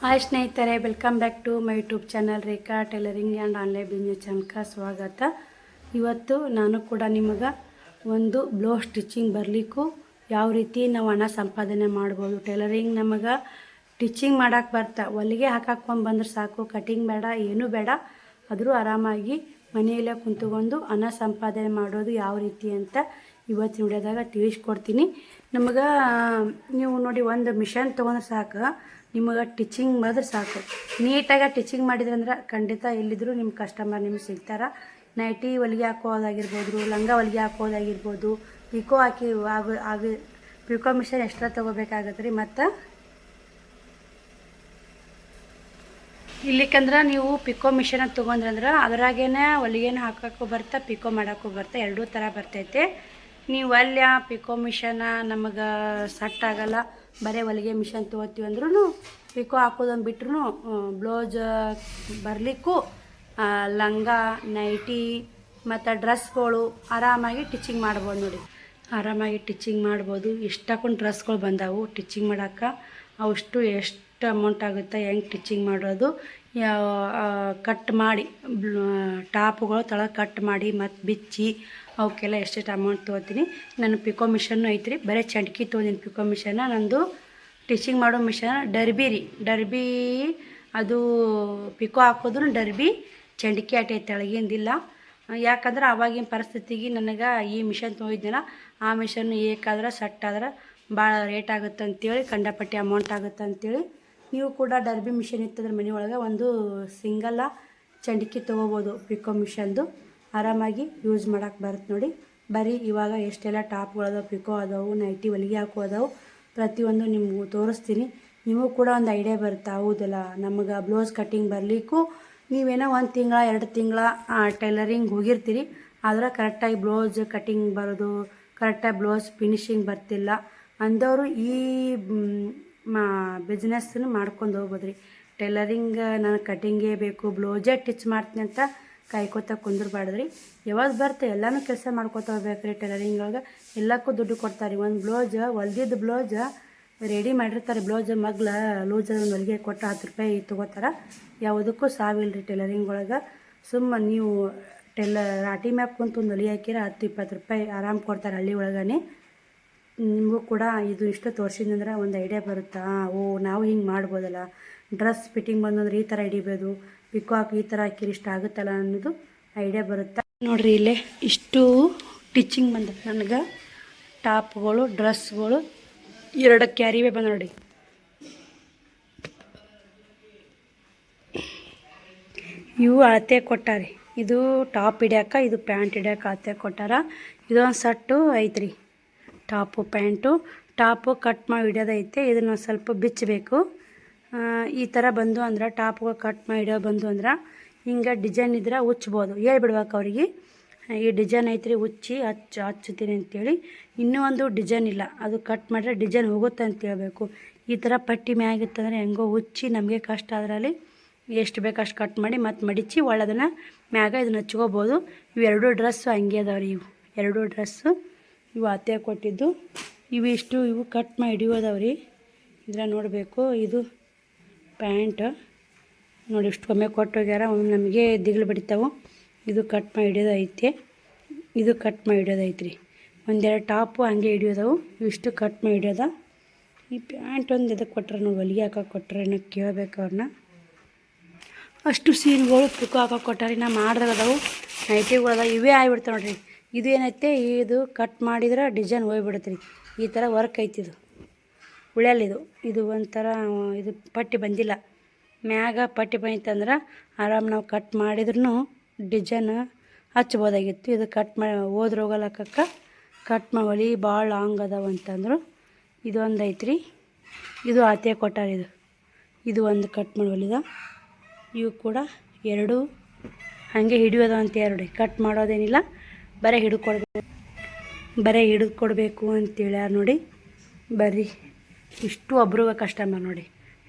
Hi ಸ್ನೇಹಿತರೆ, welcome back to my YouTube channel Rekha tailoring and online business ಚಾನಲ್ಗೆ ಸ್ವಾಗತ. ಇವತ್ತು ನಾನು ಕೂಡ ನಿಮಗೆ ಒಂದು ಬ್ಲೌಸ್ ಸ್ಟಿಚಿಂಗ್ ಬರಲಿಕ್ಕೂ ಯಾವ ರೀತಿ ನಾವು ಹಣ ಸಂಪಾದನೆ ಮಾಡ್ಬೋದು. ಟೈಲರಿಂಗ್ ನಮಗೆ ಸ್ಟಿಚಿಂಗ್ ಮಾಡೋಕ್ಕೆ ಬರ್ತಾ, ಹೊಲಿಗೆ ಹಾಕಾಕೊಂಡು ಬಂದ್ರೆ ಸಾಕು, ಕಟಿಂಗ್ ಬೇಡ, ಏನೂ ಬೇಡ, ಆದರೂ ಆರಾಮಾಗಿ ಮನೆಯಲ್ಲೇ ಕುಂತ್ಕೊಂಡು ಹಣ ಸಂಪಾದನೆ ಮಾಡೋದು ಯಾವ ರೀತಿ ಅಂತ ಇವತ್ತಿನ ವಿಡಿಯೋದಾಗ ತಿಳಿಸ್ಕೊಡ್ತೀನಿ. ನಮಗೆ ನೀವು ನೋಡಿ, ಒಂದು ಮಿಷನ್ ತೊಗೊಂಡ್ರೆ ಸಾಕು, ನಿಮಗೆ ಟಿಚಿಂಗ್ ಮಾಡಿದ್ರೆ ಸಾಕು. ನೀಟಾಗಿ ಟಿಚಿಂಗ್ ಮಾಡಿದ್ರಂದ್ರೆ ಖಂಡಿತ ಎಲ್ಲಿದ್ದರೂ ನಿಮ್ಮ ಕಸ್ಟಮರ್ ನಿಮಗೆ ಸಿಗ್ತಾರೆ. ನೈಟಿ ಹೊಲಿಗೆ ಹಾಕೋದಾಗಿರ್ಬೋದು, ಲಂಗ ಹೊಲಿಗೆ ಹಾಕೋದಾಗಿರ್ಬೋದು, ಪಿಕೋ ಹಾಕಿ ಪಿಕೋ ಮಿಷನ್ ಎಕ್ಸ್ಟ್ರಾ ತೊಗೋಬೇಕಾಗತ್ತೆ ರೀ. ಮತ್ತು ಇಲ್ಲಿಕಂದ್ರೆ ನೀವು ಪಿಕೋ ಮಿಷನ್ ತೊಗೊಂಡ್ರಂದ್ರೆ ಅದರಾಗೇನೆ ಹೊಲಿಗೆನ ಹಾಕೋಕ್ಕೂ ಬರ್ತಾ, ಪಿಕೋ ಮಾಡೋಕ್ಕೂ ಬರ್ತಾ, ಎರಡೂ ಥರ ಬರ್ತೈತೆ. ನೀವು ಅಲ್ಲೇ ಪಿಕೋ ಮಿಷನ್ ನಮಗೆ ಸೆಟ್ ಆಗಲ್ಲ, ಬರೀ ಹೊಲಿಗೆ ಮಿಷನ್ ತೊಗೋತೀವಿ ಅಂದ್ರೂ ಪಿಕೋ ಹಾಕೋದನ್ನು ಬಿಟ್ರೂ ಬ್ಲೌಸ್ ಬರಲಿಕ್ಕೂ ಲಂಗ, ನೈಟಿ ಮತ್ತು ಡ್ರೆಸ್ಗಳು ಆರಾಮಾಗಿ ಟಿಚಿಂಗ್ ಮಾಡ್ಬೋದು. ನೋಡಿ, ಆರಾಮಾಗಿ ಟಿಚಿಂಗ್ ಮಾಡ್ಬೋದು. ಇಷ್ಟಕ್ಕೊಂದು ಡ್ರೆಸ್ಗಳು ಬಂದವು ಟಿಚಿಂಗ್ ಮಾಡೋಕ್ಕೆ. ಅಷ್ಟು ಎಷ್ಟು ಅಮೌಂಟ್ ಆಗುತ್ತೆ, ಹೆಂಗೆ ಟಿಚಿಂಗ್ ಮಾಡೋದು, ಕಟ್ ಮಾಡಿ ಟಾಪ್ಗಳು ತಳಗೆ ಕಟ್ ಮಾಡಿ ಮತ್ತು ಬಿಚ್ಚಿ ಅವಕ್ಕೆಲ್ಲ ಎಷ್ಟೆಷ್ಟು ಅಮೌಂಟ್ ತೊಗೋತೀನಿ. ನಾನು ಪಿಕೋ ಮಿಷನ್ನು ಐತ್ರಿ, ಬರೀ ಚಂಡ್ಕಿ ತೊಗೊಂಡಿನಿ ಪಿಕೋ ಮಿಷನ್ನ. ನಂದು ಟಿಚಿಂಗ್ ಮಾಡೋ ಮಿಷನ್ ಡರ್ಬಿ ರೀ, ಡರ್ಬಿ. ಅದು ಪಿಕೋ ಹಾಕೋದ್ರೂ ಡರ್ಬಿ, ಚಂಡ್ಕಿ ಆಟೈತೆ, ತೆಳಗಿಂದಿಲ್ಲ. ಯಾಕಂದ್ರೆ ಆವಾಗಿನ ಪರಿಸ್ಥಿತಿಗೆ ನನಗೆ ಈ ಮಿಷನ್ ತೊಗೊಂಡಿದ್ನಲ್ಲ, ಆ ಮಿಷನ್ ಏಕಾದ್ರೆ ಸೆಟ್ ಆದ್ರೆ ಭಾಳ ರೇಟ್ ಆಗುತ್ತೆ ಅಂತೇಳಿ, ಕಂಡಪಟ್ಟಿ ಅಮೌಂಟ್ ಆಗುತ್ತೆ ಅಂತೇಳಿ, ನೀವು ಕೂಡ ಡರ್ಬಿ ಮಿಷನ್ ಇತ್ತಂದ್ರೆ ಮನೆಯೊಳಗೆ ಒಂದು ಸಿಂಗಲ್ಲ ಚಂಡ್ಕಿ ತೊಗೋಬೋದು. ಪಿಕೋ ಮಿಷನ್ದು ಆರಾಮಾಗಿ ಯೂಸ್ ಮಾಡೋಕ್ಕೆ ಬರುತ್ತೆ. ನೋಡಿ, ಬರೀ ಇವಾಗ ಎಷ್ಟೆಲ್ಲ ಟಾಪ್ಗಳದಾವೆ, ಪಿಕೋ ಅದಾವು, ನೈಟಿ ಹೊಲಿಗೆ ಹಾಕೋ ಅದಾವು, ಪ್ರತಿಯೊಂದು ನಿಮಗೂ ತೋರಿಸ್ತೀನಿ. ನಿಮಗೂ ಕೂಡ ಒಂದು ಐಡಿಯಾ ಬರುತ್ತೆ. ಹೌದಲ್ಲ, ನಮಗೆ ಬ್ಲೌಸ್ ಕಟ್ಟಿಂಗ್ ಬರಲಿಕ್ಕೂ ನೀವೇನೋ 1 ತಿಂಗಳ 2 ತಿಂಗಳ ಟೈಲರಿಂಗ್ ಹೋಗಿರ್ತೀರಿ, ಆದರೆ ಕರೆಕ್ಟಾಗಿ ಬ್ಲೌಸ್ ಕಟ್ಟಿಂಗ್ ಬರೋದು, ಕರೆಕ್ಟಾಗಿ ಬ್ಲೌಸ್ ಫಿನಿಶಿಂಗ್ ಬರ್ತಿಲ್ಲ ಅಂದವರು ಈ ಬಿಸ್ನೆಸ್ಸನ್ನು ಮಾಡ್ಕೊಂಡು ಹೋಗ್ಬೋದು ರೀ. ಟೈಲರಿಂಗ್ ನಾನು ಕಟ್ಟಿಂಗೇ ಬೇಕು, ಬ್ಲೌಸೇ ಟಿಚ್ ಮಾಡ್ತೀನಿ ಅಂತ ಕಾಯ್ಕೋತಾ ಕುಂದ್ರಬಾರ್ದ್ರಿ. ಯಾವಾಗ ಬರುತ್ತೆ ಎಲ್ಲನೂ ಕೆಲಸ ಮಾಡ್ಕೊತಾ ಹೋಗ್ಬೇಕು ರೀ. ಟೈಲರಿಂಗ್ ಒಳಗೆ ಎಲ್ಲಕ್ಕೂ ದುಡ್ಡು ಕೊಡ್ತಾರೆ. ಒಂದು ಬ್ಲೌಸ್ ಹೊಲ್ದಿದ್ದು ಬ್ಲೌಸ್ ರೆಡಿ ಮಾಡಿರ್ತಾರೆ, ಬ್ಲೌಸ್ ಮಗ್ಲ ಲೂಸ್ ಒಂದು ಹೊಲಿಗೆ ಕೊಟ್ಟು 10 ರೂಪಾಯಿ ತೊಗೋತಾರೆ. ಯಾವುದಕ್ಕೂ ಸಾವಿಲ್ಲ ರೀ ಟೈಲರಿಂಗ್ ಒಳಗೆ. ಸುಮ್ಮನೆ ನೀವು ರಾಟಿ ಮ್ಯಾಗ ಕುಂತು ಒಂದು ಹೊಲಿಗೆ ಹಾಕಿರ 10-20 ರೂಪಾಯಿ ಆರಾಮ್ ಕೊಡ್ತಾರೆ ಹಳ್ಳಿ ಒಳಗನೆ. ನಿಮಗೂ ಕೂಡ ಇದು ಇಷ್ಟು ತೋರಿಸಿದಂದ್ರೆ ಒಂದು ಐಡಿಯಾ ಬರುತ್ತಾ, ಓ ನಾವು ಹಿಂಗೆ ಮಾಡ್ಬೋದಲ್ಲ, ಡ್ರೆಸ್ ಫಿಟ್ಟಿಂಗ್ ಬಂದಂದ್ರೆ ಈ ಥರ ಹಿಡಿಬೋದು, ಪಿಕೋ ಹಾಕಿ ಈ ಥರ ಹಾಕಿರಿ ಇಷ್ಟ ಆಗುತ್ತಲ್ಲ ಅನ್ನೋದು ಐಡಿಯಾ ಬರುತ್ತೆ. ನೋಡಿರಿ, ಇಲ್ಲೇ ಇಷ್ಟು ಟಿಚಿಂಗ್ ಬಂದ ನನಗೆ. ಟಾಪ್ಗಳು, ಡ್ರೆಸ್ಗಳು 2 ಕ್ಯಾರಿವೇ ಬಂದ ನೋಡಿ. ಇವು ಅಳತೆ ಕೊಟ್ಟಾರೆ. ಇದು ಟಾಪ್ ಹಿಡ್ಯಾಕ, ಇದು ಪ್ಯಾಂಟ್ ಹಿಡ್ಯಾಕ ಅಳತೆ ಕೊಟ್ಟಾರ. ಇದೊಂದು ಸೆಟ್ಟು ಐತ್ರಿ, ಟಾಪು ಪ್ಯಾಂಟು. ಟಾಪು ಕಟ್ ಮಾಡಿ ಹಿಡಿಯೋದೈತೆ, ಇದನ್ನು ಸ್ವಲ್ಪ ಬಿಚ್ಚಬೇಕು. ಈ ಥರ ಬಂದು ಅಂದ್ರೆ ಟಾಪ್ಗಳು ಕಟ್ ಮಾಡಿ ಹಿಡಿಯೋ ಬಂದು ಅಂದ್ರೆ ಹಿಂಗೆ ಡಿಸೈನ್ ಇದ್ರೆ ಉಚ್ಬೋದು. ಹೇಳ್ಬಿಡ್ಬೇಕು ಅವ್ರಿಗೆ, ಈ ಡಿಸೈನ್ ಐತ್ರಿ, ಉಚ್ಚಿ ಹಚ್ತೀನಿ ಅಂತೇಳಿ. ಇನ್ನೂ ಒಂದು ಡಿಸೈನ್ ಇಲ್ಲ, ಅದು ಕಟ್ ಮಾಡಿದ್ರೆ ಡಿಸೈನ್ ಹೋಗುತ್ತೆ ಅಂತ ಹೇಳ್ಬೇಕು. ಈ ಥರ ಪಟ್ಟಿ ಮ್ಯಾಗಿತ್ತಂದ್ರೆ ಹೆಂಗೋ ಉಚ್ಚಿ ನಮಗೆ ಕಷ್ಟ, ಅದರಲ್ಲಿ ಎಷ್ಟು ಬೇಕಷ್ಟು ಕಟ್ ಮಾಡಿ ಮತ್ತು ಮಡಿಚಿ ಒಳ್ಳದನ್ನು ಮ್ಯಾಗ ಇದನ್ನು ಹಚ್ಕೋಬೋದು. ಇವೆರಡು ಡ್ರೆಸ್ಸು ಹಂಗೆ ಅದಾವ್ರಿ. ಇವು 2 ಡ್ರೆಸ್ಸು ಇವು ಅತ್ತೆ ಕೊಟ್ಟಿದ್ದು. ಇವು ಕಟ್ ಮಾಡಿ ಹಿಡಿಯೋದವ್ರಿ. ಇದ್ರ ನೋಡಬೇಕು. ಇದು ಪ್ಯಾಂಟ್ ನೋಡಿ, ಇಷ್ಟು ಒಮ್ಮೆ ಕೊಟ್ಟೋಗ್ಯಾರ, ಒಮ್ಮೆ ನಮಗೆ ದಿಗ್ಲು ಬಡಿತಾವೆ. ಇದು ಕಟ್ ಮಾಡಿ ಹಿಡಿಯೋದು ಐತೆ, ಇದು ಕಟ್ ಮಾಡಿ ಹಿಡಿಯೋದು ಐತ್ರಿ. 1-2 ಟಾಪು ಹಂಗೆ ಹಿಡಿಯೋದವು, ಇಷ್ಟು ಕಟ್ ಮಾಡಿ ಹಿಡಿಯೋದ. ಈ ಪ್ಯಾಂಟ್ ಒಂದು ಇದಕ್ಕೆ ಕೊಟ್ಟರೆ ನೋಡಿ, ಹೊಲಿಗೆ ಹಾಕೋಕೆ ಕೊಟ್ಟರೆ ಏನೋ ಕೇಳಬೇಕು ಅವ್ರನ್ನ. ಅಷ್ಟು ಸೀನ್ಗಳು ಪಿಕೋ ಹಾಕೋಕೆ ಕೊಟ್ಟಾರೆ. ನಾ ಮಾಡ್ದಾಗದವು ನೈಟಿಗಳದ ಇವೇ ಆಗಿಬಿಡ್ತಾವೆ ನೋಡಿರಿ. ಇದು ಏನೈತೆ, ಇದು ಕಟ್ ಮಾಡಿದ್ರೆ ಡಿಸೈನ್ ಹೋಗ್ಬಿಡುತ್ತೆ ರೀ. ಈ ಥರ ವರ್ಕ್ ಐತಿ, ಇದು ಉಳ್ಯಾಲಿದು. ಇದು ಒಂಥರ ಇದು ಪಟ್ಟಿ ಬಂದಿಲ್ಲ, ಮ್ಯಾಗ ಪಟ್ಟಿ ಬಂತಂದ್ರೆ ಆರಾಮ್ ನಾವು ಕಟ್ ಮಾಡಿದ್ರೂ ಡಿಸೈನ್ ಹಚ್ಬೋದಾಗಿತ್ತು. ಇದು ಕಟ್ ಮಾಡಿ ಹೋಗ್ಲಕ್ಕಕ್ಕೆ ಕಟ್ ಮಾಡಿ ಹೊಲಿ ಭಾಳ ಲಾಂಗ್ ಅದಾವ ಅಂತಂದರು. ಇದೊಂದು ಐತ್ರಿ, ಇದು ಆತೆ ಕೊಟ್ಟಾರ. ಇದು ಒಂದು ಕಟ್ ಮಾಡಿ ಹೊಲಿದ. ಇವು ಕೂಡ 2 ಹಾಗೆ ಹಿಡಿಯೋದು ಅಂತ ನೋಡಿ. ಕಟ್ ಮಾಡೋದೇನಿಲ್ಲ, ಬರೀ ಹಿಡಿದು ಕೊಡಬೇಕು ಅಂತೇಳಿ ನೋಡಿ. ಬರ್ರಿ, ಇಷ್ಟು ಒಬ್ರಿಗೆ ಕಸ್ಟಮರ್ ನೋಡಿ.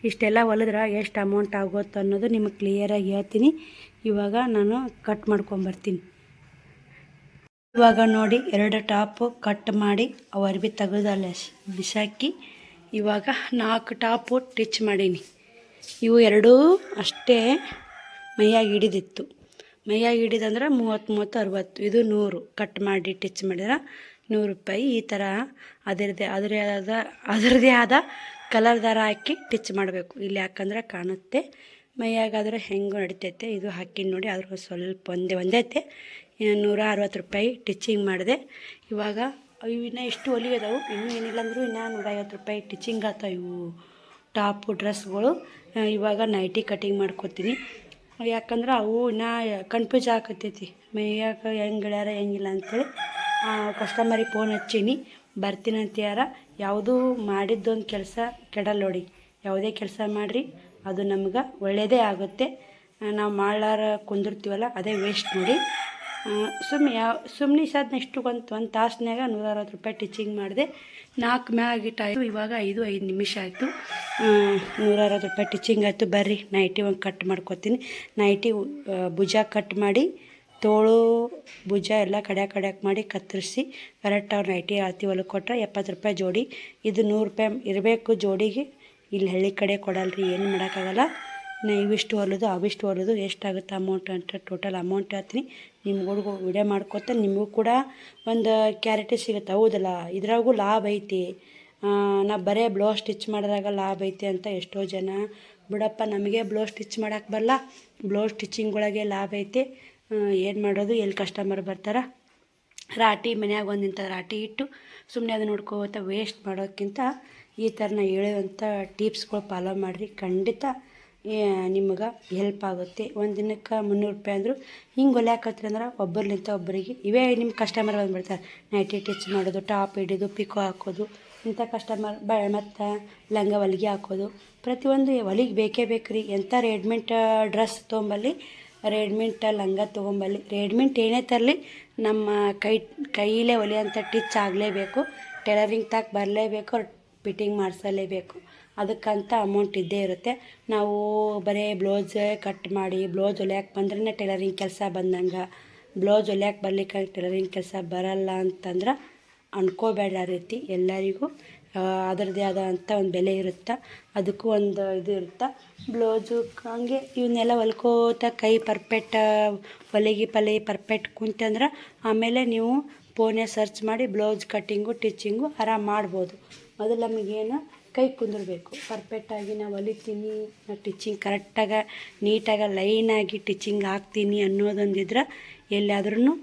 ಇಷ್ಟೆಲ್ಲ ಹೊಲಿದ್ರೆ ಎಷ್ಟು ಅಮೌಂಟ್ ಆಗುತ್ತೆ ಅನ್ನೋದು ನಿಮಗೆ ಕ್ಲಿಯರಾಗಿ ಹೇಳ್ತೀನಿ. ಇವಾಗ ನಾನು ಕಟ್ ಮಾಡ್ಕೊಂಬರ್ತೀನಿ. ಇವಾಗ ನೋಡಿ, 2 ಟಾಪು ಕಟ್ ಮಾಡಿ ಅವು ಅರ್ಬಿ ತೆಗೆದು ಅಲ್ಲಿ ಬಿಸಾಕಿ ಇವಾಗ 4 ಟಾಪು ಟಿಚ್ ಮಾಡೀನಿ. ಇವು ಎರಡೂ ಅಷ್ಟೇ ಮೈಯಾಗಿ ಹಿಡಿದಿತ್ತು. ಮೈಯಾಗಿ ಹಿಡಿದಂದ್ರೆ 30, 60. ಇದು 100 ಕಟ್ ಮಾಡಿ ಟಿಚ್ ಮಾಡಿದ್ರೆ 100 ರೂಪಾಯಿ. ಈ ಥರ ಅದರದೇ ಆದ ಕಲರ್ ದಾರ ಹಾಕಿ ಟಿಚ್ ಮಾಡಬೇಕು. ಇಲ್ಲಿ ಯಾಕಂದ್ರೆ ಕಾಣುತ್ತೆ, ಮೈಯಾಗಾದ್ರೆ ಹೆಂಗೂ ನಡಿತೈತೆ. ಇದು ಹಾಕಿ ನೋಡಿ, ಅದ್ರ ಸ್ವಲ್ಪ ಒಂದೇ ಐತೆ. 160 ರೂಪಾಯಿ ಟಿಚಿಂಗ್ ಮಾಡಿದೆ. ಇವಾಗ ಇವು ಇನ್ನೂ ಎಷ್ಟು ಹೊಲಿ ಅದಾವು, ಇನ್ನೂ ಏನಿಲ್ಲ ಅಂದರೂ ಇನ್ನೂ 150 ರೂಪಾಯಿ ಟಿಚಿಂಗ್ ಆಗ್ತಾವೆ ಇವು ಟಾಪು ಡ್ರೆಸ್ಗಳು. ಇವಾಗ ನೈಟಿ ಕಟಿಂಗ್ ಮಾಡ್ಕೊತೀನಿ, ಯಾಕಂದ್ರೆ ಅವು ಇನ್ನೂ ಕನ್ಫ್ಯೂಸ್ ಆಗತೈತಿ ಮೈಯಾಗ ಹೆಂಗೆ ಹೇಳ್ಯಾರ ಹೆಂಗಿಲ್ಲ ಅಂಥೇಳಿ. ಕಸ್ಟಮರಿಗೆ ಫೋನ್ ಹಚ್ಚೀನಿ, ಬರ್ತೀನಿ ಅಂತ ಯಾರ. ಯಾವುದೂ ಮಾಡಿದ್ದೊಂದು ಕೆಲಸ ಕೆಡಲ್ಲ ನೋಡಿ. ಯಾವುದೇ ಕೆಲಸ ಮಾಡಿರಿ ಅದು ನಮ್ಗೆ ಒಳ್ಳೆಯದೇ ಆಗುತ್ತೆ. ನಾವು ಮಾಡ್ಲಾರ ಕುಂದಿರ್ತೀವಲ್ಲ ಅದೇ ವೇಸ್ಟ್ ನೋಡಿ. ಸುಮ್ಮನೆ ಸಾಧ್ನ ಇಷ್ಟು ಒಂದು ತಾಸ್ನಾಗ 160 ರೂಪಾಯಿ ಟಿಚಿಂಗ್ ಮಾಡಿದೆ. 4 ಮ್ಯಾಗಿಟ್ಟಾಯಿತು. ಇವಾಗ 5 ನಿಮಿಷ ಆಯಿತು. 160 ರೂಪಾಯಿ ಟಿಚಿಂಗ್ ಆಯಿತು. ಬರ್ರಿ ನೈಟಿ ಒಂದು ಕಟ್ ಮಾಡ್ಕೊತೀನಿ. ನೈಟಿ ಭುಜ ಕಟ್ ಮಾಡಿ, ತೋಳು ಭುಜ ಎಲ್ಲ ಕಡ್ಯಾಕ್ ಮಾಡಿ ಕತ್ತರಿಸಿ ಕರೆಕ್ಟ್ ಅವ್ರು ನೈಟಿ ಅಳತಿ ಹೊಲಕ್ಕೆ ಕೊಟ್ಟರೆ 70 ರೂಪಾಯಿ ಜೋಡಿ. ಇದು 100 ರೂಪಾಯಿ ಇರಬೇಕು ಜೋಡಿಗೆ. ಇಲ್ಲಿ ಹಳ್ಳಿ ಕಡೆ ಕೊಡಲ್ರಿ, ಏನು ಮಾಡೋಕ್ಕಾಗಲ್ಲ. ಇವಿಷ್ಟು ಹೊಲಿದು ಅವಿಷ್ಟು ಹೊಲಿದು ಎಷ್ಟಾಗುತ್ತೆ ಅಮೌಂಟ್ ಅಂತ ಟೋಟಲ್ ಅಮೌಂಟ್ ಹೇಳ್ತೀನಿ. ನಿಮ್ಗಳಿಗೂ ವಿಡಿಯೋ ಮಾಡ್ಕೊತ ನಿಮಗೂ ಕೂಡ ಒಂದು ಕ್ಯಾರಿಟಿ ಸಿಗುತ್ತೆ. ಹೌದಲ್ಲ, ಇದ್ರಾಗೂ ಲಾಭ ಐತಿ. ನಾ ಬರೇ ಬ್ಲೌಸ್ ಸ್ಟಿಚ್ ಮಾಡಿದಾಗ ಲಾಭ ಐತಿ ಅಂತ ಎಷ್ಟೋ ಜನ, ಬಿಡಪ್ಪ ನಮಗೆ ಬ್ಲೌಸ್ ಸ್ಟಿಚ್ ಮಾಡೋಕ್ಕೆ ಬರಲ್ಲ, ಬ್ಲೌಸ್ ಸ್ಟಿಚಿಂಗ್ ಒಳಗೆ ಲಾಭ ಐತಿ, ಏನು ಮಾಡೋದು, ಎಲ್ಲಿ ಕಸ್ಟಮರ್ ಬರ್ತಾರೆ. ರಾಟಿ ಮನ್ಯಾಗ ಒಂದಿಂಥ ರಾಟಿ ಇಟ್ಟು ಸುಮ್ಮನೆ ಅದು ನೋಡ್ಕೋತ ವೇಸ್ಟ್ ಮಾಡೋಕ್ಕಿಂತ ಈ ಥರ ನಾ ಹೇಳುವಂಥ ಟಿಪ್ಸ್ಗಳು ಫಾಲೋ ಮಾಡಿರಿ. ಖಂಡಿತ ನಿಮ್ಗೆ ಹೆಲ್ಪ್ ಆಗುತ್ತೆ. ಒಂದು ದಿನಕ್ಕೆ 300 ರೂಪಾಯಿ ಅಂದರು ಹಿಂಗೆ ಹೊಲ್ಯಾಕತ್ರಿ ಅಂದ್ರೆ ಒಬ್ಬರ್ಲಿಂತ ಒಬ್ಬರಿಗೆ ಇವೇ ನಿಮ್ಮ ಕಸ್ಟಮರ್ ಬಂದುಬಿಡ್ತಾರೆ. ನೈಟಿ ಟಿಚ್ ಮಾಡೋದು, ಟಾಪ್ ಹಿಡಿದು ಪಿಕೋ ಹಾಕೋದು, ಇಂಥ ಕಸ್ಟಮರ್ ಮತ್ತು ಲಂಗ ಹೊಲಿಗೆ ಹಾಕೋದು, ಪ್ರತಿಯೊಂದು ಹೊಲಿಗೆ ಬೇಕೇ ಬೇಕು ರೀ. ಎಂಥ ರೆಡಿಮೇಡ್ ಡ್ರೆಸ್ ತೊಗೊಂಬಲ್ಲಿ, ರೆಡಿಮೇಡ್ ಲಂಗ ತೊಗೊಂಬಲ್ಲಿ, ರೆಡಿಮೇಡ್ ಏನೇ ತರಲಿ ನಮ್ಮ ಕೈಲೇ ಹೊಲಿಯೋಂಥ ಟಿಚ್ ಆಗಲೇಬೇಕು. ಟೈಲರಿಂಗ್ ತಾಕ ಬರಲೇಬೇಕು, ಫಿಟ್ಟಿಂಗ್ ಮಾಡಿಸಲೇಬೇಕು. ಅದಕ್ಕಂತ ಅಮೌಂಟ್ ಇದ್ದೇ ಇರುತ್ತೆ. ನಾವು ಬರೀ ಬ್ಲೌಸ್ ಕಟ್ ಮಾಡಿ ಬ್ಲೌಸ್ ಹೊಲಿಯಾಕೆ ಬಂದ್ರೆ ಟೈಲರಿಂಗ್ ಕೆಲಸ ಬಂದಂಗೆ, ಬ್ಲೌಸ್ ಹೊಲಿಯಾಕೆ ಬರ್ಲಿಕ್ಕೆ ಟೈಲರಿಂಗ್ ಕೆಲಸ ಬರಲ್ಲ ಅಂತಂದ್ರೆ ಅನ್ಕೋಬೇಡ. ರೀತಿ ಎಲ್ಲರಿಗೂ ಅದರದ್ದೇ ಆದಂಥ ಒಂದು ಬೆಲೆ ಇರುತ್ತೆ, ಅದಕ್ಕೂ ಒಂದು ಇದು ಇರುತ್ತೆ. ಬ್ಲೌಸು ಹಂಗೆ ಇವನ್ನೆಲ್ಲ ಹೊಲ್ಕೋತ ಕೈ ಪರ್ಫೆಕ್ಟ್ ಹೊಲಿಗೆ ಪರ್ಫೆಕ್ಟ್ ಕುಂತಂದ್ರೆ ಆಮೇಲೆ ನೀವು ಫೋನೇ ಸರ್ಚ್ ಮಾಡಿ ಬ್ಲೌಸ್ ಕಟ್ಟಿಂಗು ಟಿಚಿಂಗು ಆರಾಮ್ ಮಾಡ್ಬೋದು. ಮೊದಲು ನಮಗೇನು ಕೈ ಕುಂದಿರ್ಬೇಕು, ಪರ್ಫೆಕ್ಟಾಗಿ ನಾವು ಹೊಲಿತೀನಿ, ನಾವು ಟಿಚಿಂಗ್ ಕರೆಕ್ಟಾಗಿ ನೀಟಾಗಿ ಲೈನಾಗಿ ಟಿಚಿಂಗ್ ಹಾಕ್ತೀನಿ ಅನ್ನೋದೊಂದಿದ್ರೆ ಎಲ್ಲಾದ್ರೂ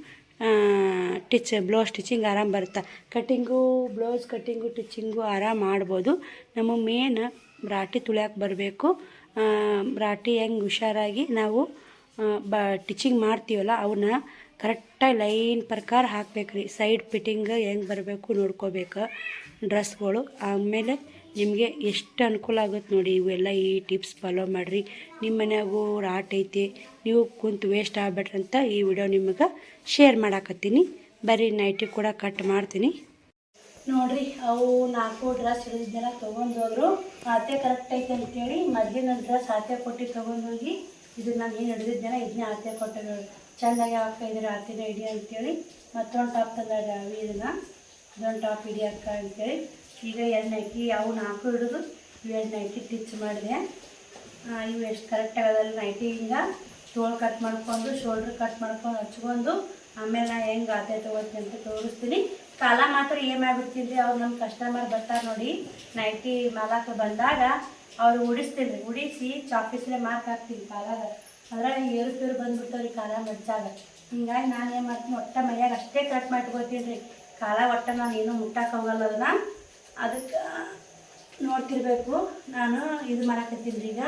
ಬ್ಲೌಸ್ ಸ್ಟಿಚಿಂಗ್ ಆರಾಮ್ ಬರುತ್ತೆ. ಕಟ್ಟಿಂಗು ಬ್ಲೌಸ್ ಕಟ್ಟಿಂಗು ಟಿಚಿಂಗು ಆರಾಮ್ ಮಾಡ್ಬೋದು. ನಮ್ಮ ಮೇನ್ ರಾಟಿ ತುಳಿಯಾಕೆ ಬರಬೇಕು. ರಾಟಿ ಹೆಂಗೆ ಹುಷಾರಾಗಿ ನಾವು ಟಿಚಿಂಗ್ ಮಾಡ್ತೀವಲ್ಲ ಅವನ್ನ ಕರೆಕ್ಟಾಗಿ ಲೈನ್ ಪ್ರಕಾರ ಹಾಕ್ಬೇಕು ರೀ. ಸೈಡ್ ಫಿಟ್ಟಿಂಗ್ ಹೆಂಗೆ ಬರಬೇಕು ನೋಡ್ಕೋಬೇಕು ಡ್ರೆಸ್ಗಳು. ಆಮೇಲೆ ನಿಮಗೆ ಎಷ್ಟು ಅನುಕೂಲ ಆಗುತ್ತೆ ನೋಡಿ. ಇವೆಲ್ಲ ಈ ಟಿಪ್ಸ್ ಫಾಲೋ ಮಾಡಿರಿ. ನಿಮ್ಮ ಮನ್ಯಾಗೂ ರಾಟ್ ಐತಿ, ನೀವು ಕುಂತು ವೇಸ್ಟ್ ಆಗ್ಬೇಡ್ರಂತ ಈ ವಿಡಿಯೋ ನಿಮಗೆ ಶೇರ್ ಮಾಡಾಕತ್ತೀನಿ. ಬರೀ ನೈಟಿ ಕೂಡ ಕಟ್ ಮಾಡ್ತೀನಿ ನೋಡಿರಿ. ಅವು 4 ಡ್ರೆಸ್ ಹಿಡಿದಿದ್ದೆಲ್ಲ ತೊಗೊಂಡೋದ್ರು. ಆತೆ ಕರೆಕ್ಟ್ ಐತೆ ಅಂತೇಳಿ ಮೊದಲಿನ ಡ್ರೆಸ್ ಆತೆ ಕೊಟ್ಟು ತೊಗೊಂಡೋಗಿ ಇದು ನಾನು ಏನು ಹಿಡಿದಿದ್ದೇನೆ ಇದನ್ನೇ ಆತೆ ಕೊಟ್ಟು ಚೆಂದಾಗಿ ಹಾಕಿದ್ರೆ ಆತೆನೇ ಹಿಡಿ ಅಂತೇಳಿ ಮತ್ತೊಂದು ಟಾಪ್ ತಂದಾಗ ಇದೊಂದು ಟಾಪ್ ಹಿಡಿ ಅಕ್ಕ ಅಂತೇಳಿ ಈಗ 2 ನೈಟಿ ಅವು 4 ಹಿಡಿದು 2 ನೈಟಿ ಟಿಚ್ ಮಾಡಿದೆ. ಇವು ಎಷ್ಟು ಕರೆಕ್ಟಾಗಿ ಅದಲ್ಲ ನೈಟಿಯಿಂದ ತೋಳು ಕಟ್ ಮಾಡ್ಕೊಂಡು ಶೋಲ್ಡ್ರ್ ಕಟ್ ಮಾಡ್ಕೊಂಡು ಹಚ್ಕೊಂಡು ಆಮೇಲೆ ನಾನು ಹೆಂಗೆ ಆತೆ ತೊಗೋತೀನಿ ಅಂತ ತೋರಿಸ್ತೀನಿ. ಕಾಲ ಮಾತ್ರ ಏನು ಮಾಡಿಬಿಡ್ತೀನಿ ರೀ, ಅವ್ರು ನಮ್ಮ ಕಸ್ಟಮರ್ ಬರ್ತಾರೆ ನೋಡಿ ನೈಟಿ ಮಾಲಕ್ಕೆ ಬಂದಾಗ ಅವ್ರು ಉಡಿಸ್ತೀನಿ ರೀ. ಉಡಿಸಿ ಚಾಪೀಸ್ಲೆ ಮಾರ್ಕ್ ಹಾಕ್ತೀನಿ ಕಾಲಾಗ. ಅದ್ರಾಗ ಏರುಪೇರು ಬಂದುಬಿಡ್ತಾವೆ ರೀ ಕಾಲ ಮಡ್ಚಾಗ. ಹಿಂಗಾಗಿ ನಾನು ಏನು ಮಾಡ್ತೀನಿ, ಒಟ್ಟ ಮೈಯಾಗ ಅಷ್ಟೇ ಕಟ್ ಮಾಡ್ಕೊತೀನಿ ರೀ. ಕಾಲ ಒಟ್ಟ ನಾನು ಏನೂ ಮುಟ್ಟಕ್ಕೆ ಹೋಗಲ್ಲ ಅದನ್ನು. ಅದಕ್ಕೆ ನೋಡ್ತಿರ್ಬೇಕು. ನಾನು ಇದು ಮಾಡಕತ್ತೀನಿ ರೀ ಈಗ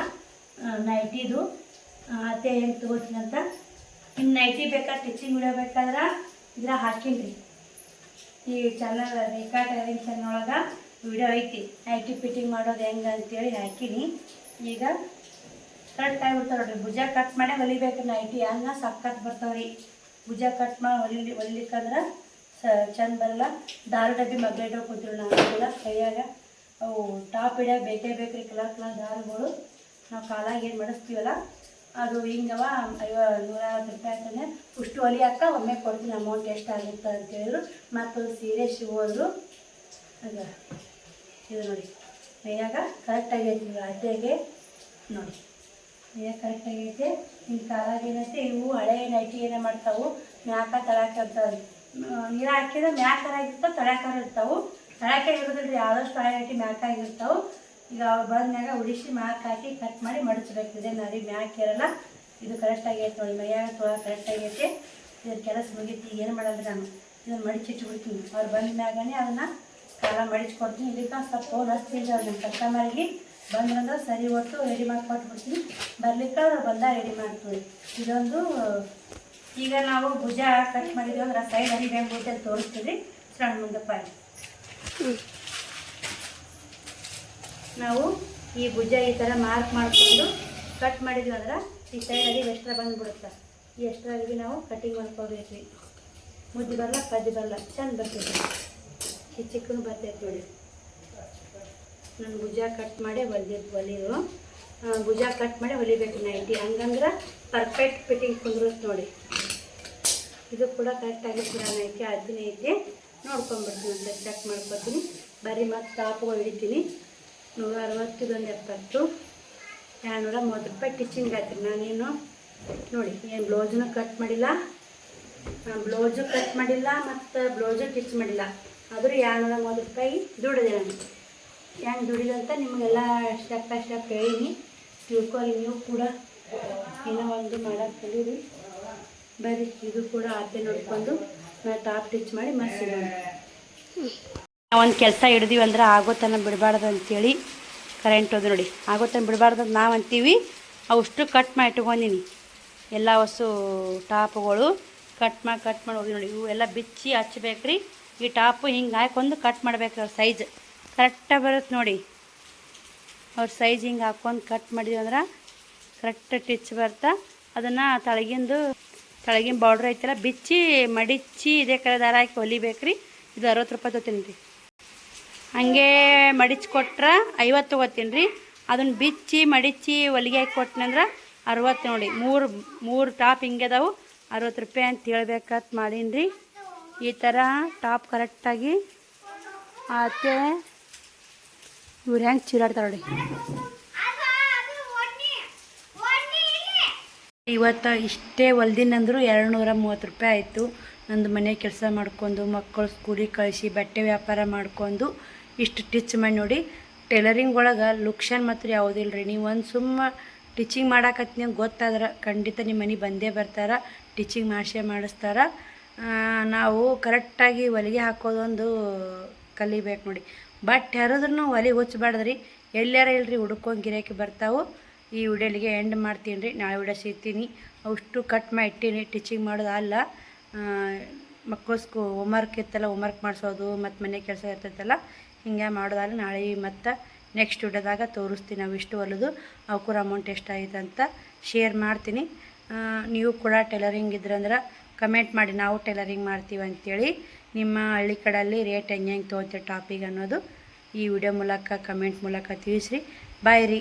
ನೈಟಿದು ಅತ್ತೆ ಹೆಂಗೆ ತೊಗೋತೀನಿ ಅಂತ. ನಿಮ್ಮ ನೈಟಿ ಬೇಕಾದ್ರೆ ಟಿಚಿಂಗ್ ವಿಡಿಯೋ ಬೇಕಾದ್ರೆ ಇದ್ರಾಗ ಹಾಕೀನಿ ರೀ. ಈ ಚಾನಲ್ ರೇಖಾ ಟೈಲರಿಂಗ್ ಚಾನಲ್ ಒಳಗೆ ವಿಡಿಯೋ ಐತಿ ನೈಟಿ ಫಿಟ್ಟಿಂಗ್ ಮಾಡೋದು ಹೆಂಗೆ ಅಂತೇಳಿ ಹಾಕೀನಿ. ಈಗ ಕರೆಕ್ಟ್ ಆಗಿಬಿಡ್ತಾವೆ ನೋಡಿರಿ. ಭುಜ ಕಟ್ ಮಾಡಿ ಹೊಲಿಬೇಕು ನೈಟಿ, ಹಂಗೆ ಸಕ್ಕತ್ ಬರ್ತಾವೆ ರೀ. ಭುಜ ಕಟ್ ಮಾಡಿ ಹೊಲಿಲಿಕ್ಕಂದ್ರೆ ಚಂದ ಬರಲ್ಲ. ದಾರ ಡಬ್ಬಿ ಮಗ್ಳೆ ಇಟ್ಕೊಂಡು ಕೂತಿರು ನಾವು ಕೂಡ ಕೈಯಾಗ. ಅವು ಟಾಪ್ ಹಿಡಿಯಾಗ ಬೇಕೇ ಬೇಕು ರೀ ಕಲರ್ ದಾರಗಳು. ನಾವು ಕಾಲಾಗ ಏನು ಮಾಡಿಸ್ತೀವಲ್ಲ ಅದು ಹಿಂಗವ 150 ರೂಪಾಯಿ ಅಂತಂದರೆ ಉಷ್ಟು ಹೊಲಿಯಾಕ ಒಮ್ಮೆ ಕೊಡ್ತೀನಿ ಅಮೌಂಟ್ ಎಷ್ಟಾಗುತ್ತೆ ಅಂತೇಳಿದ್ರು. ಮತ್ತೊಂದು ಸೀರೆ ಹೋದ್ರು. ಅದು ಇದು ನೋಡಿ ಮೈಯಾಗ ಕರೆಕ್ಟಾಗಿ ಐತಿ ಅತ್ತೆಗೆ ನೋಡಿ ಈಗ ಕರೆಕ್ಟಾಗೈತೆ. ನಿಮ್ಮ ಕಾಲಾಗ ಏನೈತೆ ಇವು ಹಳೆ ನೈಟಿ ಏನೇ ಮಾಡ್ತಾವೆ ಮ್ಯಾಕ ತಳಾಕ ಇರ್ತಾವೆ. ನೀರು ಹಾಕಿದ್ರೆ ಮ್ಯಾಕಾಗಿರ್ತಾವೆ ತಳಾಕಾರ ಇರ್ತಾವೆ. ತಳಾಕ ಇರೋದಿಲ್ಲ ಆದಷ್ಟು ಹಳೆ ನೈಟಿ ಮ್ಯಾಕಾಗಿರ್ತಾವೆ. ಈಗ ಅವ್ರು ಬಂದ್ಮ್ಯಾಗ ಉಡಿಸಿ ಮ್ಯಾಕ್ ಹಾಕಿ ಕಟ್ ಮಾಡಿ ಮಡಚಬೇಕು. ಇದೇ ನರಿ ಮ್ಯಾಕ್ ಇರಲ್ಲ. ಇದು ಕರೆಕ್ಟಾಗೈತೆ ನೋಡಿ, ಮೈಯಾಗ ತೊಳ ಕರೆಕ್ಟಾಗೈತೆ. ಇದ್ರ ಕೆಲಸ ಮುಗೀತಿ. ಏನು ಮಾಡೋದು ನಾನು ಇದನ್ನು ಮಡಿಚಿಟ್ಬಿಡ್ತೀನಿ. ಅವ್ರು ಬಂದ ಮ್ಯಾಗನೇ ಅದನ್ನು ಕಾಲ ಮಡಿಚ್ಕೊಡ್ತೀನಿ. ಇದಕ್ಕೆ ಸ್ವಲ್ಪ ಫೋನ್ ಹಚ್ತೀನಿ ಅವ್ರು ನಮ್ಮ ಕಸ್ಟಮರ್ಗೆ. ಬಂದ್ರಂದ್ರೆ ಸರಿ ಹೊತ್ತು ರೆಡಿ ಮಾಡಿ ಕೊಟ್ಬಿಡ್ತೀನಿ. ಬರ್ಲಿಕ್ಕೆ ಅವ್ರು ಬಂದಾಗ ರೆಡಿ ಮಾಡ್ತೀವಿ. ಇದೊಂದು ಈಗ ನಾವು ಭುಜ ಕಟ್ ಮಾಡಿದ್ವಿ ಅಂದ್ರೆ ಸೈಡ್ ಹರಿಬೇಕು ಅಂತ ತೋರಿಸ್ತೀವಿ. ಸಣ್ಣ ಮುಂದಪ್ಪ ನಾವು ಈ ಭುಜ ಈ ಥರ ಮಾರ್ಕ್ ಮಾಡಿಕೊಂಡು ಕಟ್ ಮಾಡಿದ್ವಿ ಅಂದ್ರೆ ಈ ಸೈಡ್ ಅಡಿ ಎಕ್ಸ್ಟ್ರಾ ಬಂದುಬಿಡುತ್ತೆ. ಈ ಎಕ್ಸ್ಟ್ರಾ ಅಡಿಗೆ ನಾವು ಕಟಿಂಗ್ ಮಾಡ್ಕೊಬೇಕು. ಮುದ್ದೆ ಬರಲ್ಲ ಪದ್ದಿ ಬರಲ್ಲ, ಚೆಂದ ಬರ್ತೈತೆ. ಚಿಕ್ಕನು ಬರ್ತೈತೆ ನೋಡಿ. ನಾನು ಭುಜ ಕಟ್ ಮಾಡಿ ಹೊಲಿದು ಭುಜ ಕಟ್ ಮಾಡಿ ಹೊಲಿಬೇಕು ನೈಟಿ. ಹಂಗಂದ್ರೆ ಪರ್ಫೆಕ್ಟ್ ಫಿಟ್ಟಿಂಗ್ ಕುಂದ್ರುತ್ತೆ ನೋಡಿ. ಇದು ಕೂಡ ಕರೆಕ್ಟಾಗಿ ಕೂಡ ನೈಟಿ ಅದನ್ನೇ ಐತೆ ನೋಡ್ಕೊಂಡ್ಬಿಡ್ತೀನಿ ಅಂತ ಚೆಕ್ ಮಾಡ್ಕೊತೀನಿ. ಬರೀ ಮತ್ತು ಟಾಪ್ಗಳು ಹಿಡಿತೀನಿ. 160 ಇದೊಂದು 70 230 ರೂಪಾಯಿ ಟಿಚಿಂಗ್ ಆಯ್ತು. ನಾನೇನು ನೋಡಿ ಏನು ಬ್ಲೌಸನ್ನು ಕಟ್ ಮಾಡಿಲ್ಲ, ಬ್ಲೌಸು ಕಟ್ ಮಾಡಿಲ್ಲ ಮತ್ತು ಬ್ಲೌಸು ಸ್ಟಿಚ್ ಮಾಡಿಲ್ಲ. ಆದರೂ 230 ರೂಪಾಯಿ ದುಡಿದೆ ನಾನು. ಹೆಂಗೆ ದುಡಿದಂತ ನಿಮಗೆಲ್ಲ ಸ್ಟೆಪ್ ಬೈ ಸ್ಟೆಪ್ ಹೇಳೀನಿ. ತಿಳ್ಕೊಳ್ಳಿ ನೀವು ಕೂಡ. ಏನೋ ಒಂದು ಮಾಡೋಕ್ಕೆ ಕಲೀರಿ. ಬರೀ ಇದು ಕೂಡ ಅತ್ತೆ ನೋಡ್ಕೊಂಡು ನಾನು ಟಾಪ್ ಸ್ಟಿಚ್ ಮಾಡಿ ಮತ್ತೆ ಒಂದು ಕೆಲಸ ಹಿಡ್ದೀವಿ ಅಂದ್ರೆ ಆಗೋತನ ಬಿಡಬಾರ್ದು ಅಂಥೇಳಿ ಕರೆಂಟ್ ಹೋದು ನೋಡಿ. ಆಗೋತನ ಬಿಡಬಾರ್ದು ಅಂತ ನಾವು ಅಂತೀವಿ. ಅವಷ್ಟು ಕಟ್ ಮಾಡಿ ಇಟ್ಕೊಂಡಿನಿ ಎಲ್ಲ ಹೊಸು ಟಾಪ್ಗಳು. ಕಟ್ ಮಾಡಿ ಹೋಗಿ ನೋಡಿ. ಇವು ಎಲ್ಲ ಬಿಚ್ಚಿ ಹಚ್ಬೇಕ್ರಿ. ಈ ಟಾಪು ಹಿಂಗೆ ಹಾಕೊಂಡು ಕಟ್ ಮಾಡ್ಬೇಕು. ಅವ್ರ ಸೈಜ್ ಕರೆಕ್ಟಾಗಿ ಬರುತ್ತೆ ನೋಡಿ. ಅವ್ರ ಸೈಜ್ ಹಿಂಗೆ ಹಾಕ್ಕೊಂಡು ಕಟ್ ಮಾಡಿದ್ವಿ ಅಂದ್ರೆ ಕರೆಕ್ಟ್ ಟಿಚ್ ಬರ್ತಾ. ಅದನ್ನು ತಳಗಿನ ಬಾರ್ಡ್ರ್ ಐತಲ್ಲ ಬಿಚ್ಚಿ ಮಡಿಚಿ ಇದೇ ಕಡೆ ದಾರ ಹಾಕಿ ಹೊಲಿಬೇಕ್ರಿ. ಇದು 60 ರೂಪಾಯಿ ತೊಗೊತೀನಿ ರೀ. ಹಂಗೆ ಮಡಿಚಿ ಕೊಟ್ರೆ 50 ತೊಗೋತೀನಿ ರೀ. ಅದನ್ನು ಬಿಚ್ಚಿ ಮಡಿಚಿ ಹೊಲಿಗೆ ಹಾಕಿ ಕೊಟ್ಟನಂದ್ರೆ 60 ನೋಡಿ. ಮೂರು ಟಾಪ್ ಹಿಂಗೆ ಅದಾವು 60 ರೂಪಾಯಿ ಅಂತ ಹೇಳ್ಬೇಕಂತ ಮಾಡೀನಿ ರೀ. ಈ ಥರ ಟಾಪ್ ಕರೆಕ್ಟಾಗಿ ಆತೆ. ಇವ್ರು ಹೆಂಗೆ ಚೀರಾಡ್ತಾರೆ ನೋಡಿ. ಇವತ್ತು ಇಷ್ಟೇ ಹೊಲ್ದಿನಂದ್ರು 230 ರೂಪಾಯಿ ಆಯಿತು. ನಂದು ಮನೆ ಕೆಲಸ ಮಾಡ್ಕೊಂಡು ಮಕ್ಕಳು ಸ್ಕೂಲಿಗೆ ಕಳಿಸಿ ಬಟ್ಟೆ ವ್ಯಾಪಾರ ಮಾಡ್ಕೊಂಡು ಇಷ್ಟು ಟಿಚ್ ಮಾಡಿ ನೋಡಿ. ಟೈಲರಿಂಗ್ ಒಳಗೆ ಲುಕ್ಷನ್ ಮಾತ್ರ ಯಾವುದಿಲ್ಲ ರೀ. ನೀವು ಒಂದು ಸುಮ್ಮ ಟಿಚಿಂಗ್ ಮಾಡಾಕತ್ತಿ ನೀವು ಗೊತ್ತಾದ್ರೆ ಖಂಡಿತ ನಿಮ್ಮ ಮನೆ ಬಂದೇ ಬರ್ತಾರೆ. ಟಿಚಿಂಗ್ ಮಾಡಿಸ್ತಾರೆ. ನಾವು ಕರೆಕ್ಟಾಗಿ ಹೊಲಿಗೆ ಹಾಕೋದೊಂದು ಕಲಿಬೇಕು ನೋಡಿ. ಬಟ್ ಯಾರಾದ್ರೂ ಹೊಲಿಗೆ ಹುಚ್ಚಬಾರ್ದ್ರಿ. ಎಲ್ಲಾರ ಇಲ್ರಿ ಹುಡ್ಕೊಂಡು ಗಿರಾಕಿ ಬರ್ತಾವೆ. ಈ ವಿಡಿಯೋಲಿಗೆ ಎಂಡ್ ಮಾಡ್ತೀನಿ ರೀ. ನಾಳೆ ವಿಡಿಯೋ ಸಿಗ್ತೀನಿ. ಅಷ್ಟು ಕಟ್ ಮಾಡಿ ಇಟ್ಟೀನಿ. ಟಿಚಿಂಗ್ ಮಾಡೋದು ಅಲ್ಲ, ಮಕ್ಕಳು ಹೋಮ್ವರ್ಕ್ ಇರ್ತಲ್ಲ ಹೋಮ್ವರ್ಕ್ ಮಾಡಿಸೋದು ಮತ್ತು ಮನೆ ಕೆಲಸ ಇರ್ತೈತಲ್ಲ ಹಿಂಗೆ ಮಾಡೋದಲ್ಲ. ನಾಳೆ ಮತ್ತು ನೆಕ್ಸ್ಟ್ ವಿಡಿಯೋದಾಗ ತೋರಿಸ್ತೀನಿ ನಾವು ಇಷ್ಟು ಹೊಲಿದು ಅವಕ್ಕೂರ ಅಮೌಂಟ್ ಎಷ್ಟಾಯ್ತು ಅಂತ ಶೇರ್ ಮಾಡ್ತೀನಿ. ನೀವು ಕೂಡ ಟೈಲರಿಂಗ್ ಇದ್ರಂದ್ರೆ ಕಮೆಂಟ್ ಮಾಡಿ ನಾವು ಟೈಲರಿಂಗ್ ಮಾಡ್ತೀವಿ ಅಂಥೇಳಿ. ನಿಮ್ಮ ಹಳ್ಳಿ ಕಡೆಯಲ್ಲಿ ರೇಟ್ ಹೆಂಗೆ ತೊಗೊತೀವಿ ಟಾಪಿಗೆ ಅನ್ನೋದು ಈ ವಿಡಿಯೋ ಮೂಲಕ ಕಮೆಂಟ್ ಮೂಲಕ ತಿಳಿಸ್ರಿ. ಬಾಯ್ ರೀ.